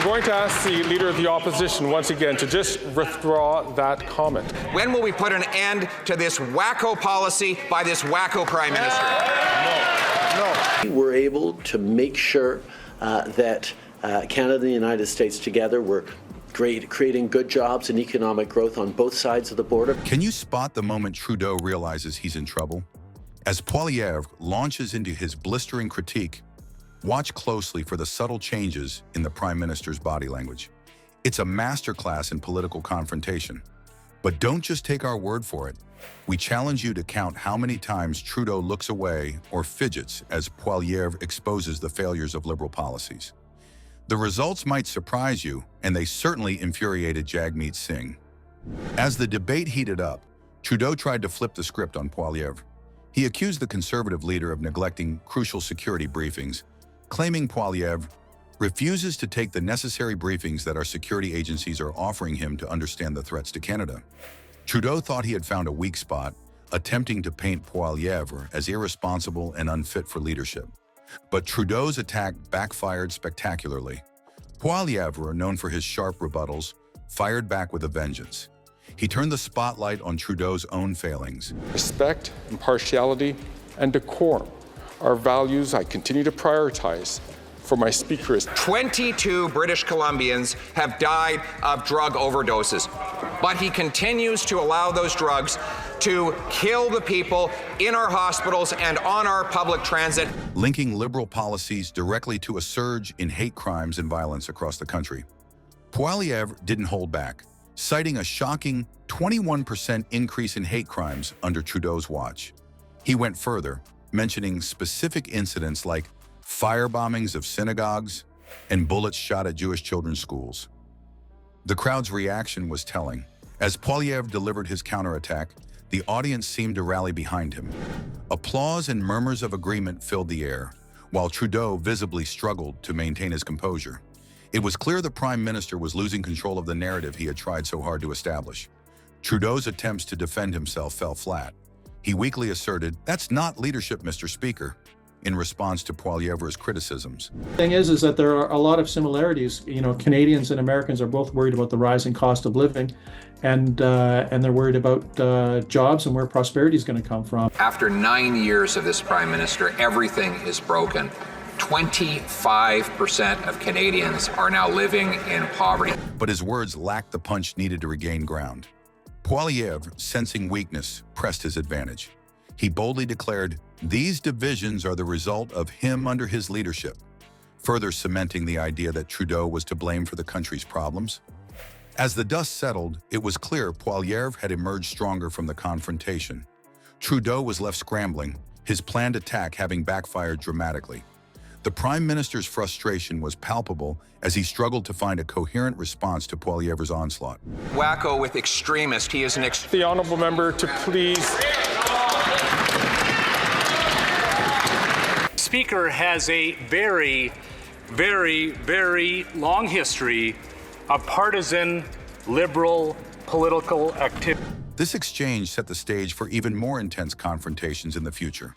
going to ask the Leader of the Opposition once again to just withdraw that comment. When will we put an end to this wacko policy by this wacko Prime Minister? No. We're able to make sure that Canada and the United States together were creating good jobs and economic growth on both sides of the border. Can you spot the moment Trudeau realizes he's in trouble? As Poilievre launches into his blistering critique, watch closely for the subtle changes in the Prime Minister's body language. It's a masterclass in political confrontation. But don't just take our word for it. We challenge you to count how many times Trudeau looks away or fidgets as Poilievre exposes the failures of Liberal policies. The results might surprise you, and they certainly infuriated Jagmeet Singh. As the debate heated up, Trudeau tried to flip the script on Poilievre. He accused the Conservative leader of neglecting crucial security briefings, claiming Poilievre refuses to take the necessary briefings that our security agencies are offering him to understand the threats to Canada. Trudeau thought he had found a weak spot, attempting to paint Poilievre as irresponsible and unfit for leadership. But Trudeau's attack backfired spectacularly. Poilievre, known for his sharp rebuttals, fired back with a vengeance. He turned the spotlight on Trudeau's own failings. Respect, impartiality, and decorum are values I continue to prioritize for my speakers. 22 British Columbians have died of drug overdoses, but he continues to allow those drugs to kill the people in our hospitals and on our public transit. Linking Liberal policies directly to a surge in hate crimes and violence across the country. Poilievre didn't hold back, citing a shocking 21% increase in hate crimes under Trudeau's watch. He went further, mentioning specific incidents like firebombings of synagogues and bullets shot at Jewish children's schools. The crowd's reaction was telling. As Poilievre delivered his counterattack, the audience seemed to rally behind him. Applause and murmurs of agreement filled the air, while Trudeau visibly struggled to maintain his composure. It was clear the Prime Minister was losing control of the narrative he had tried so hard to establish. Trudeau's attempts to defend himself fell flat. He weakly asserted, "That's not leadership, Mr. Speaker," in response to Poilievre's criticisms. The thing is that there are a lot of similarities. You know, Canadians and Americans are both worried about the rising cost of living, and they're worried about jobs and where prosperity is going to come from. After 9 years of this Prime Minister, everything is broken. 25% of Canadians are now living in poverty. But his words lacked the punch needed to regain ground. Poilievre, sensing weakness, pressed his advantage. He boldly declared, "These divisions are the result of him under his leadership," further cementing the idea that Trudeau was to blame for the country's problems. As the dust settled, it was clear Poilievre had emerged stronger from the confrontation. Trudeau was left scrambling, his planned attack having backfired dramatically. The Prime Minister's frustration was palpable as he struggled to find a coherent response to Poilievre's onslaught. Wacko with extremist. He is an The honourable member to please. Speaker has a very, very, very long history of partisan Liberal political activity. This exchange set the stage for even more intense confrontations in the future.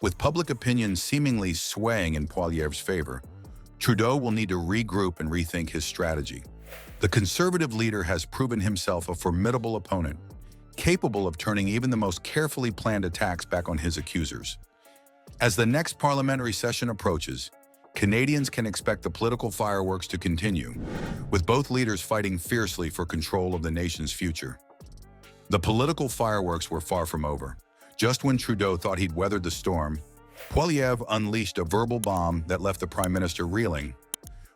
With public opinion seemingly swaying in Poilievre's favor, Trudeau will need to regroup and rethink his strategy. The Conservative leader has proven himself a formidable opponent, capable of turning even the most carefully planned attacks back on his accusers. As the next parliamentary session approaches, Canadians can expect the political fireworks to continue, with both leaders fighting fiercely for control of the nation's future. The political fireworks were far from over. Just when Trudeau thought he'd weathered the storm, Poilievre unleashed a verbal bomb that left the Prime Minister reeling.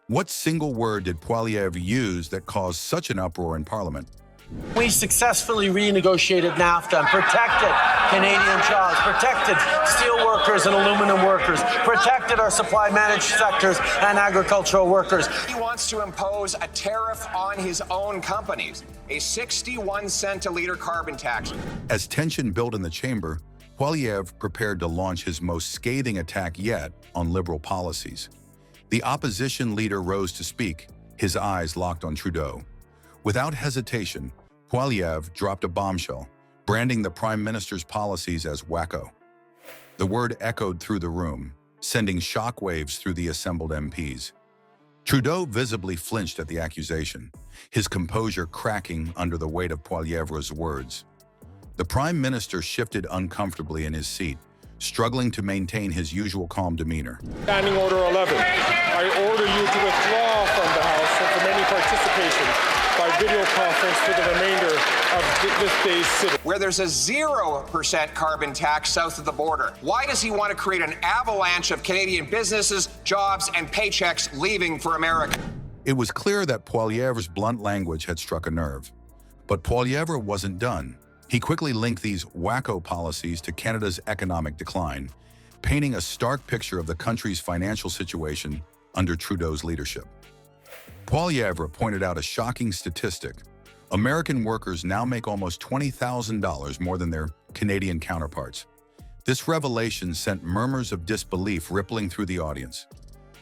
What single word did Poilievre use that caused such an uproar in Parliament? We successfully renegotiated NAFTA and protected Canadian jobs, protected steel workers and aluminum workers, protected our supply managed sectors and agricultural workers. He wants to impose a tariff on his own companies, a 61-cent a litre carbon tax. As tension built in the chamber, Poilievre prepared to launch his most scathing attack yet on Liberal policies. The opposition leader rose to speak, his eyes locked on Trudeau. Without hesitation, Poilievre dropped a bombshell, branding the Prime Minister's policies as wacko. The word echoed through the room, sending shockwaves through the assembled MPs. Trudeau visibly flinched at the accusation, his composure cracking under the weight of Poilievre's words. The Prime Minister shifted uncomfortably in his seat, struggling to maintain his usual calm demeanor. Standing Order 11, I order you to withdraw from the House and from any participation by video conference for the remainder of this day's sitting. Where there's a 0% carbon tax south of the border. Why does he want to create an avalanche of Canadian businesses, jobs, and paychecks leaving for America? It was clear that Poilievre's blunt language had struck a nerve. But Poilievre wasn't done. He quickly linked these wacko policies to Canada's economic decline, painting a stark picture of the country's financial situation under Trudeau's leadership. Poilievre pointed out a shocking statistic. American workers now make almost $20,000 more than their Canadian counterparts. This revelation sent murmurs of disbelief rippling through the audience.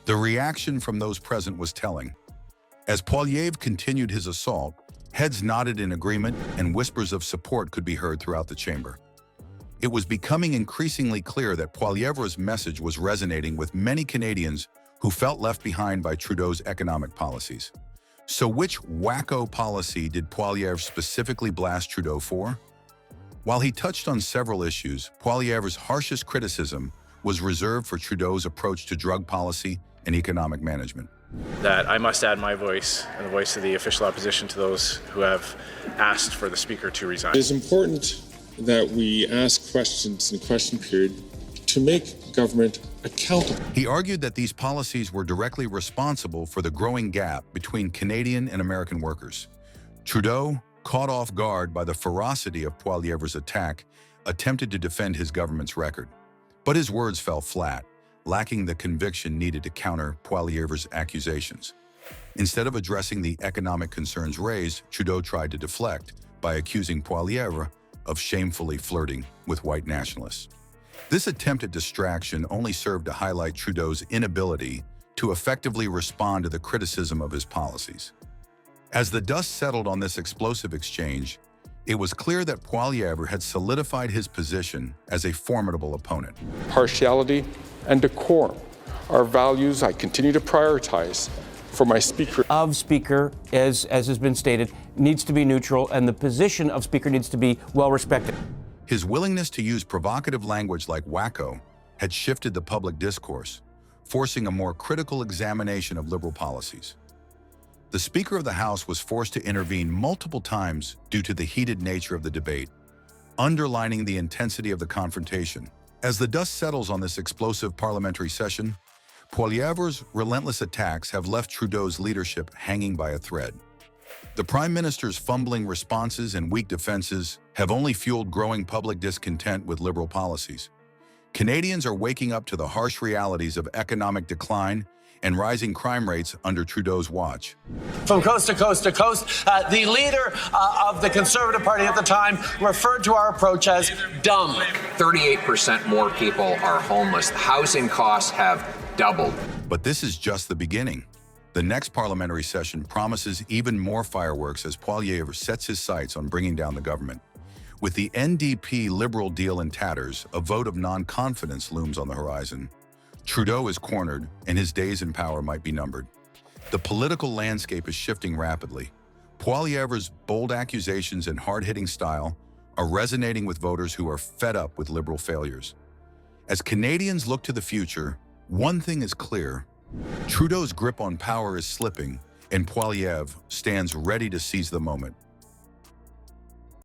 The reaction from those present was telling. As Poilievre continued his assault, heads nodded in agreement and whispers of support could be heard throughout the chamber. It was becoming increasingly clear that Poilievre's message was resonating with many Canadians who felt left behind by Trudeau's economic policies. So which wacko policy did Poilievre specifically blast Trudeau for? While he touched on several issues, Poilievre's harshest criticism was reserved for Trudeau's approach to drug policy and economic management. That I must add my voice and the voice of the official opposition to those who have asked for the Speaker to resign. It is important that we ask questions in the question period to make government accountable. He argued that these policies were directly responsible for the growing gap between Canadian and American workers. Trudeau, caught off guard by the ferocity of Poilievre's attack, attempted to defend his government's record. But his words fell flat, lacking the conviction needed to counter Poilievre's accusations. Instead of addressing the economic concerns raised, Trudeau tried to deflect by accusing Poilievre of shamefully flirting with white nationalists. This attempt at distraction only served to highlight Trudeau's inability to effectively respond to the criticism of his policies. As the dust settled on this explosive exchange, it was clear that Poilievre had solidified his position as a formidable opponent. Partiality and decorum are values I continue to prioritize for my Speaker. Speaker, as has been stated, needs to be neutral, and the position of Speaker needs to be well respected. His willingness to use provocative language like wacko had shifted the public discourse, forcing a more critical examination of Liberal policies. The Speaker of the House was forced to intervene multiple times due to the heated nature of the debate, underlining the intensity of the confrontation. As the dust settles on this explosive parliamentary session, Poilievre's relentless attacks have left Trudeau's leadership hanging by a thread. The Prime Minister's fumbling responses and weak defenses have only fueled growing public discontent with Liberal policies. Canadians are waking up to the harsh realities of economic decline and rising crime rates under Trudeau's watch. From coast to coast to coast, the leader of the Conservative Party at the time referred to our approach as dumb. 38% more people are homeless. Housing costs have doubled. But this is just the beginning. The next parliamentary session promises even more fireworks as Poilievre sets his sights on bringing down the government. With the NDP Liberal deal in tatters, a vote of non-confidence looms on the horizon. Trudeau is cornered, and his days in power might be numbered. The political landscape is shifting rapidly. Poilievre's bold accusations and hard-hitting style are resonating with voters who are fed up with Liberal failures. As Canadians look to the future, one thing is clear: Trudeau's grip on power is slipping, and Poilievre stands ready to seize the moment.